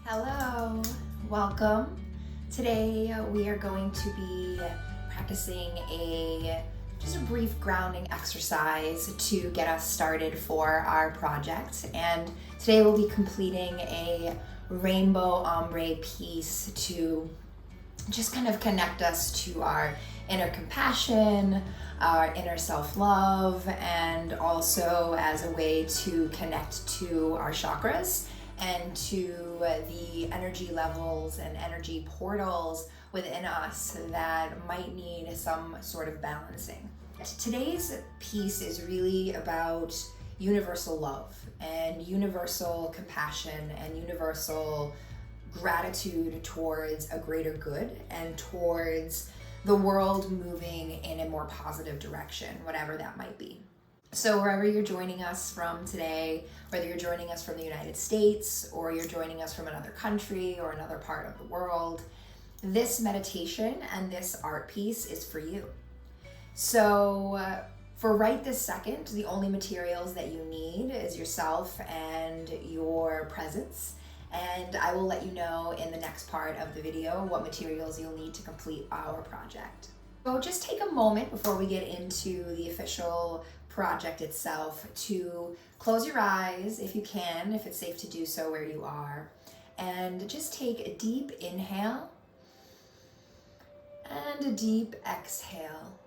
Hello, welcome. Today we are going to be practicing just a brief grounding exercise to get us started for our project. And today we'll be completing a rainbow ombre piece to just kind of connect us to our inner compassion, our inner self-love, and also as a way to connect to our chakras and to the energy levels and energy portals within us that might need some sort of balancing. Today's piece is really about universal love and universal compassion and universal gratitude towards a greater good and towards the world moving in a more positive direction, whatever that might be. So wherever you're joining us from today, whether you're joining us from the United States or you're joining us from another country or another part of the world, this meditation and this art piece is for you. So for right this second, the only materials that you need is yourself and your presence. And I will let you know in the next part of the video what materials you'll need to complete our project. So just take a moment before we get into the official project itself to close your eyes if you can, if it's safe to do so where you are, and just take a deep inhale and a deep exhale.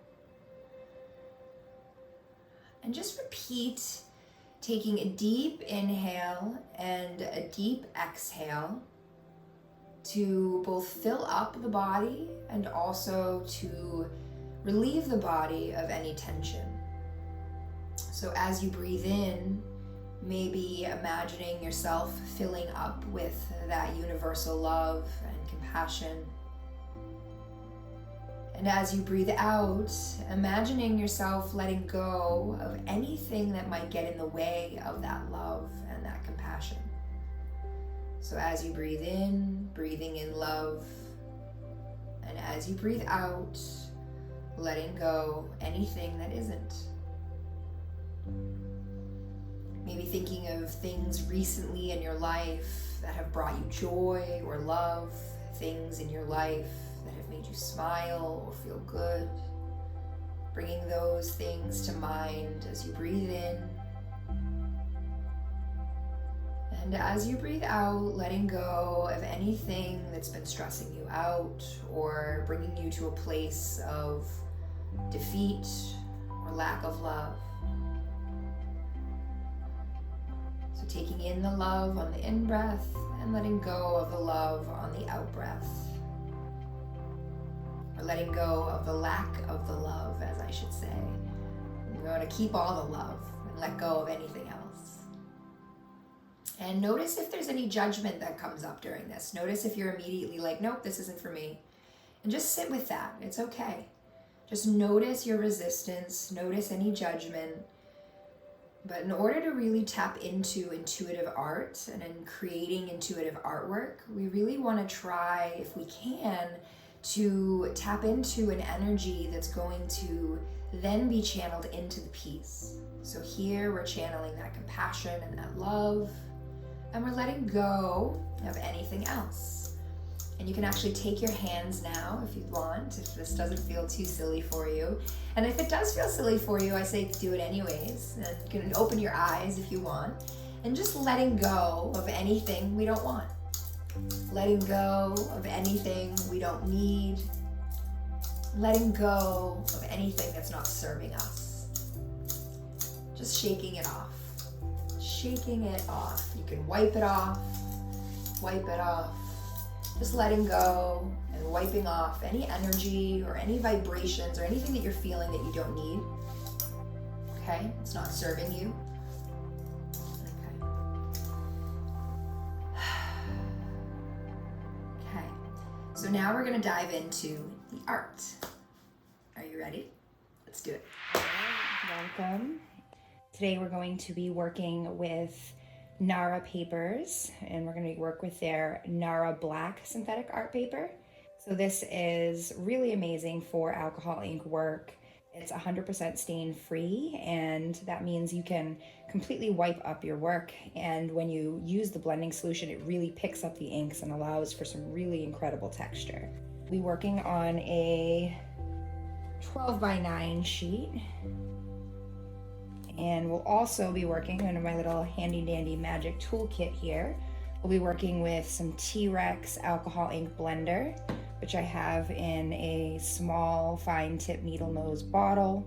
And just repeat, taking a deep inhale and a deep exhale to both fill up the body and also to relieve the body of any tension. So as you breathe in, maybe imagining yourself filling up with that universal love and compassion. And as you breathe out, imagining yourself letting go of anything that might get in the way of that love and that compassion. So as you breathe in, breathing in love, and as you breathe out, letting go anything that isn't. Maybe thinking of things recently in your life that have brought you joy or love, things in your life that have made you smile or feel good. Bringing those things to mind as you breathe in. And as you breathe out, letting go of anything that's been stressing you out or bringing you to a place of defeat or lack of love. So taking in the love on the in-breath and letting go of the love on the out-breath. Or letting go of the lack of the love, as I should say. We're going to keep all the love and let go of anything else. And notice if there's any judgment that comes up during this. Notice if you're immediately like, nope, this isn't for me. And just sit with that. It's okay. Just notice your resistance. Notice any judgment. But in order to really tap into intuitive art and in creating intuitive artwork, we really want to try, if we can, to tap into an energy that's going to then be channeled into the piece. So here we're channeling that compassion and that love, and we're letting go of anything else. And you can actually take your hands now if you want, if this doesn't feel too silly for you. And if it does feel silly for you, I say do it anyways. And you can open your eyes if you want. And just letting go of anything we don't want. Letting go of anything we don't need. Letting go of anything that's not serving us. Just shaking it off. Shaking it off. You can wipe it off. Wipe it off. Just letting go and wiping off any energy or any vibrations or anything that you're feeling that you don't need. Okay? It's not serving you. Okay. Okay. So now we're going to dive into the art. Are you ready? Let's do it. Welcome. Today we're going to be working with Nara papers, and we're going to work with their Nara black synthetic art paper. So this is really amazing for alcohol ink work. It's 100% stain free, and that means you can completely wipe up your work. And when you use the blending solution, it really picks up the inks and allows for some really incredible texture. We'll be working on a 12 by 9 sheet. And we'll also be working on my little handy dandy magic toolkit here. We'll be working with some T-Rex alcohol ink blender, which I have in a small fine tip needle nose bottle.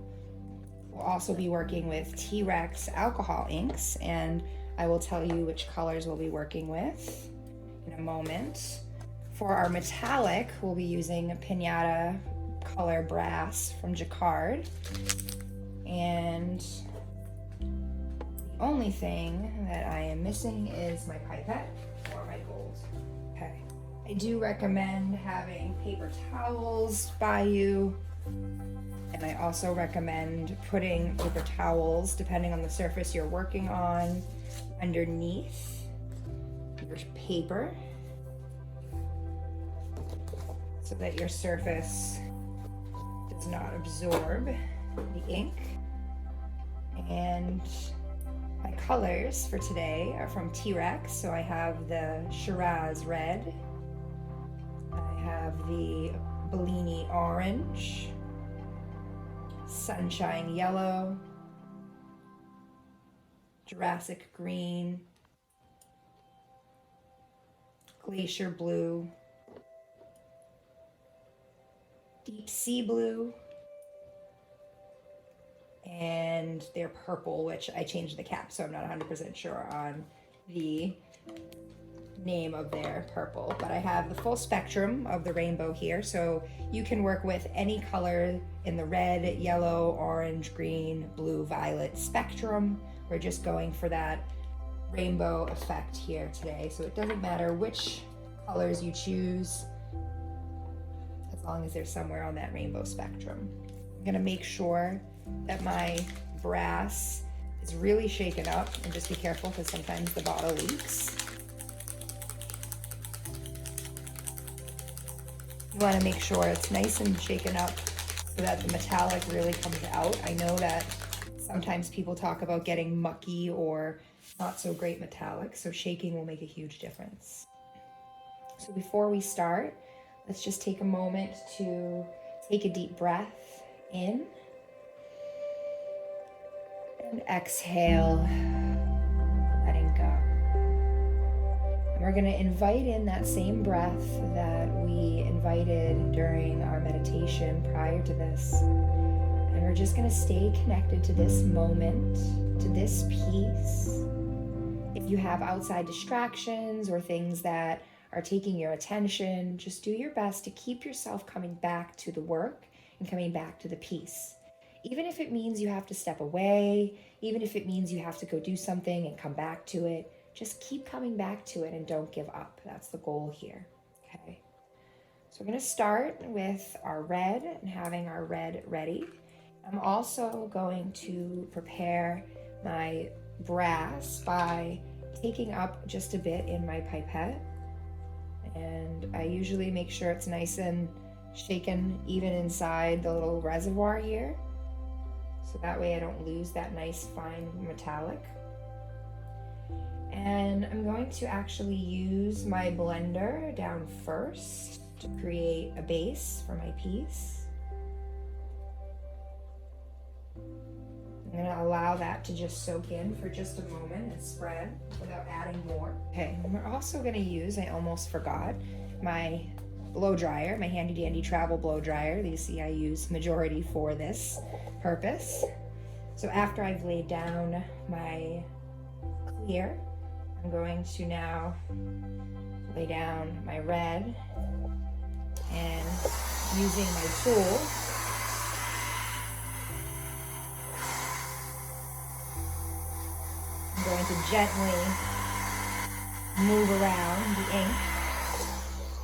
We'll also be working with T-Rex alcohol inks, and I will tell you which colors we'll be working with in a moment. For our metallic, we'll be using a Pinata color brass from Jacquard. And the only thing that I am missing is my pipette or my gold. Okay. I do recommend having paper towels by you. And I also recommend putting paper towels, depending on the surface you're working on, underneath your paper so that your surface does not absorb the ink. And my colors for today are from T-Rex. So I have the Shiraz red, I have the Bellini orange, Sunshine yellow, Jurassic green, Glacier blue, Deep sea blue, and they're purple, which I changed the cap, so I'm not 100% sure on the name of their purple. But I have the full spectrum of the rainbow here, so you can work with any color in the red, yellow, orange, green, blue, violet spectrum. We're just going for that rainbow effect here today, so it doesn't matter which colors you choose, as long as they're somewhere on that rainbow spectrum. I'm gonna make sure that my brass is really shaken up, and just be careful because sometimes the bottle leaks. You want to make sure it's nice and shaken up so that the metallic really comes out. I know that sometimes people talk about getting mucky or not so great metallic, so shaking will make a huge difference. So before we start, let's just take a moment to take a deep breath in and exhale, letting go. And we're going to invite in that same breath that we invited during our meditation prior to this. And we're just going to stay connected to this moment, to this peace. If you have outside distractions or things that are taking your attention, just do your best to keep yourself coming back to the work and coming back to the peace. Even if it means you have to step away, even if it means you have to go do something and come back to it, just keep coming back to it and don't give up. That's the goal here, okay? So we're gonna start with our red and having our red ready. I'm also going to prepare my brass by taking up just a bit in my pipette. And I usually make sure it's nice and shaken even inside the little reservoir here. So that way I don't lose that nice fine metallic. And I'm going to actually use my blender down first to create a base for my piece. I'm going to allow that to just soak in for just a moment and spread without adding more. Okay, and we're also going to use, I almost forgot, my blow dryer, my handy dandy travel blow dryer. You see I use majority for this purpose. So after I've laid down my clear, I'm going to now lay down my red, and using my tool, I'm going to gently move around the ink.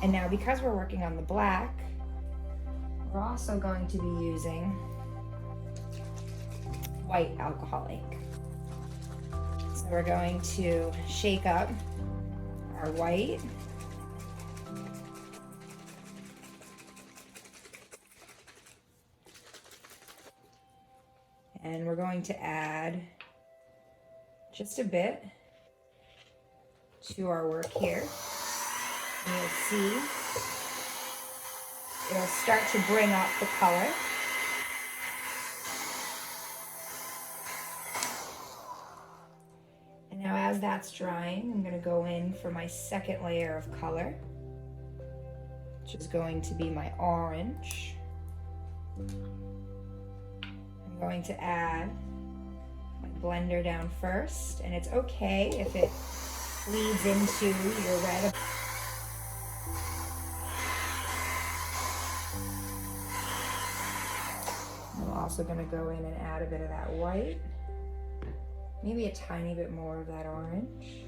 And now, because we're working on the black, we're also going to be using white alcohol ink. So we're going to shake up our white. And we're going to add just a bit to our work here. And you'll see it'll start to bring up the color. And now as that's drying, I'm going to go in for my second layer of color, which is going to be my orange. I'm going to add my blender down first, and it's okay if it bleeds into your red. I'm also going to go in and add a bit of that white, maybe a tiny bit more of that orange.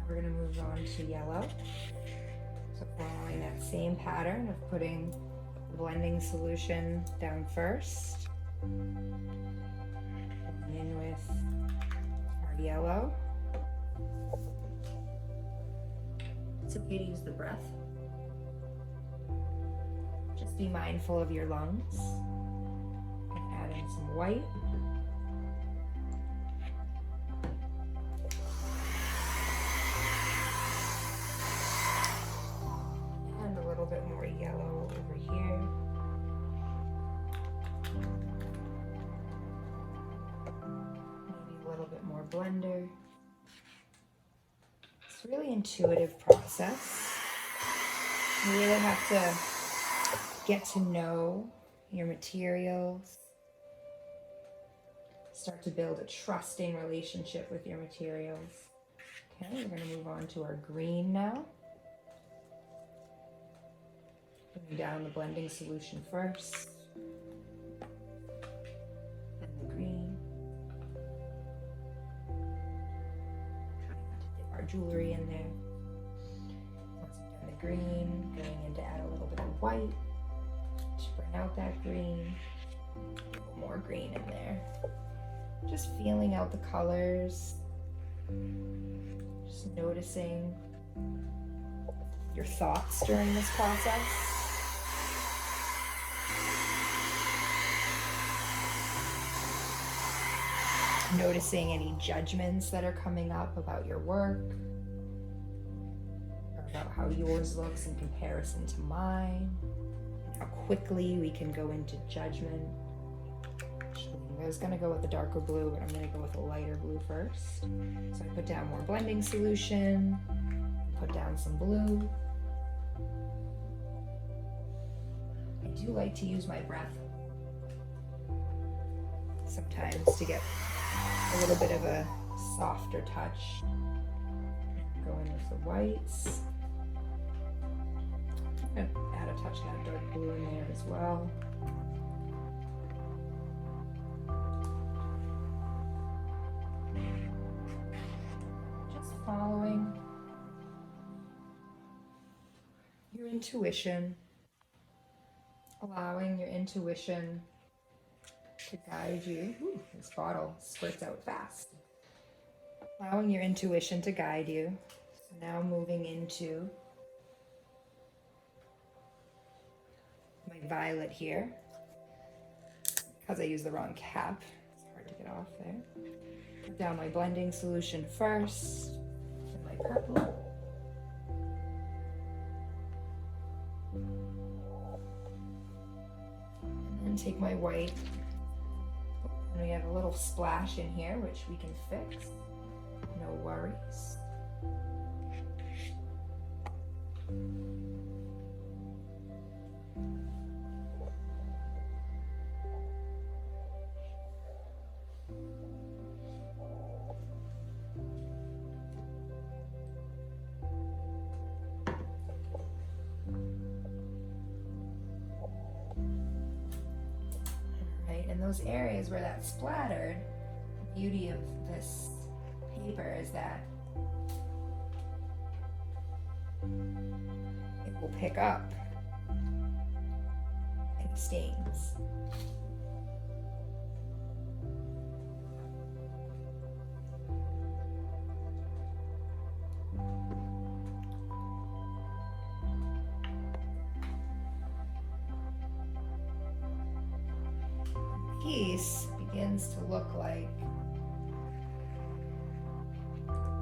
We're going to move on to yellow. So following that same pattern of putting the blending solution down first, and in with our yellow. It's okay to use the breath. Just be mindful of your lungs. And add in some white. Bit more yellow over here. Maybe a little bit more blender. It's a really intuitive process. You really have to get to know your materials. Start to build a trusting relationship with your materials. Okay, we're going to move on to our green now. Putting down the blending solution first, and the green. Trying not to dip our jewelry in there. Once we've done the green, going in to add a little bit of white to bring out that green. A little more green in there. Just feeling out the colors. Just noticing your thoughts during this process. Noticing any judgments that are coming up about your work, or about how yours looks in comparison to mine, and how quickly we can go into judgment. I was going to go with the darker blue, but I'm going to go with a lighter blue first. So I put down more blending solution, put down some blue. I do like to use my breath sometimes to get a little bit of a softer touch. Go in with the whites. I'm going to add a touch of that dark blue in there as well. Just following your intuition, allowing your intuition to guide you. Ooh, this bottle squirts out fast. Allowing your intuition to guide you. So now moving into my violet here. Because I used the wrong cap, it's hard to get off there. Put down my blending solution first, and my purple. And then take my white. And we have a little splash in here, which we can fix. No worries. In those areas where that splattered, the beauty of this paper is that it will pick up any stains. piece begins to look like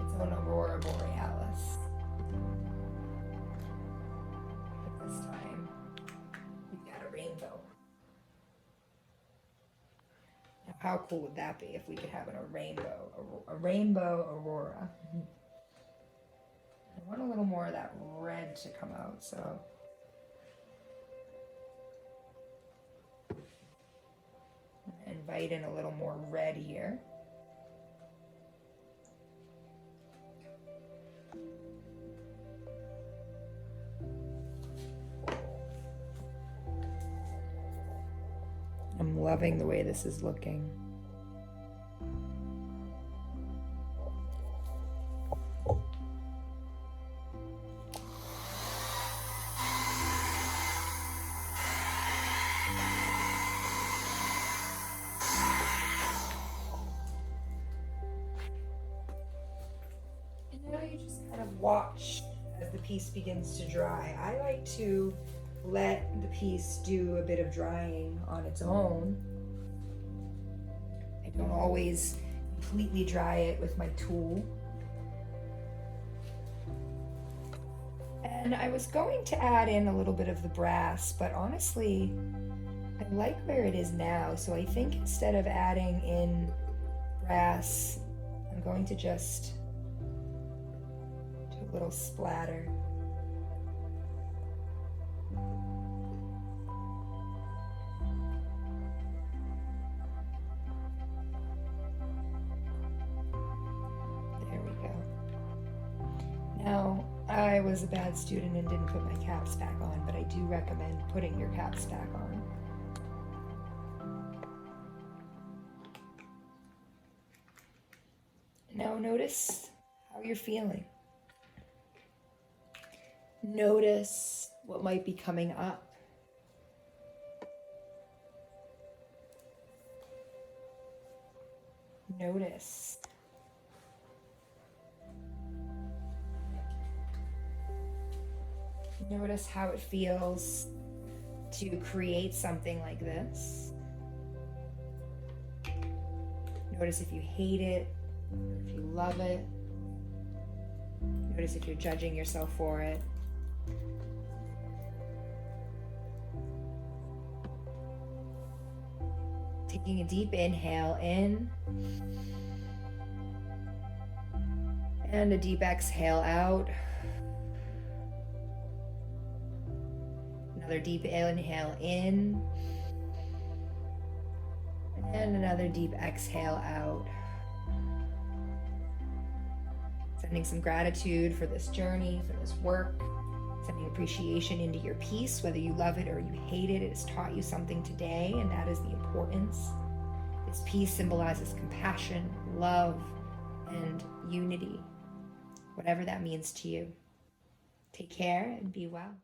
its own aurora borealis. But this time, we've got a rainbow. Now, how cool would that be if we could have a rainbow aurora? I want a little more of that red to come out, so invite in a little more red here. I'm loving the way this is looking. Now you just kind of watch as the piece begins to dry. I like to let the piece do a bit of drying on its own. I don't always completely dry it with my tool. And I was going to add in a little bit of the brass, but honestly, I like where it is now. So I think instead of adding in brass, I'm going to just little splatter. There we go. Now, I was a bad student and didn't put my caps back on, but I do recommend putting your caps back on. Now notice how you're feeling. Notice what might be coming up. Notice. Notice how it feels to create something like this. Notice if you hate it, or if you love it. Notice if you're judging yourself for it. Taking a deep inhale in and a deep exhale out. Another deep inhale in and another deep exhale out. Sending some gratitude for this journey, for this work. Sending appreciation into your piece, whether you love it or you hate it. It has taught you something today, and that is the importance. This piece symbolizes compassion, love, and unity, whatever that means to you. Take care and be well.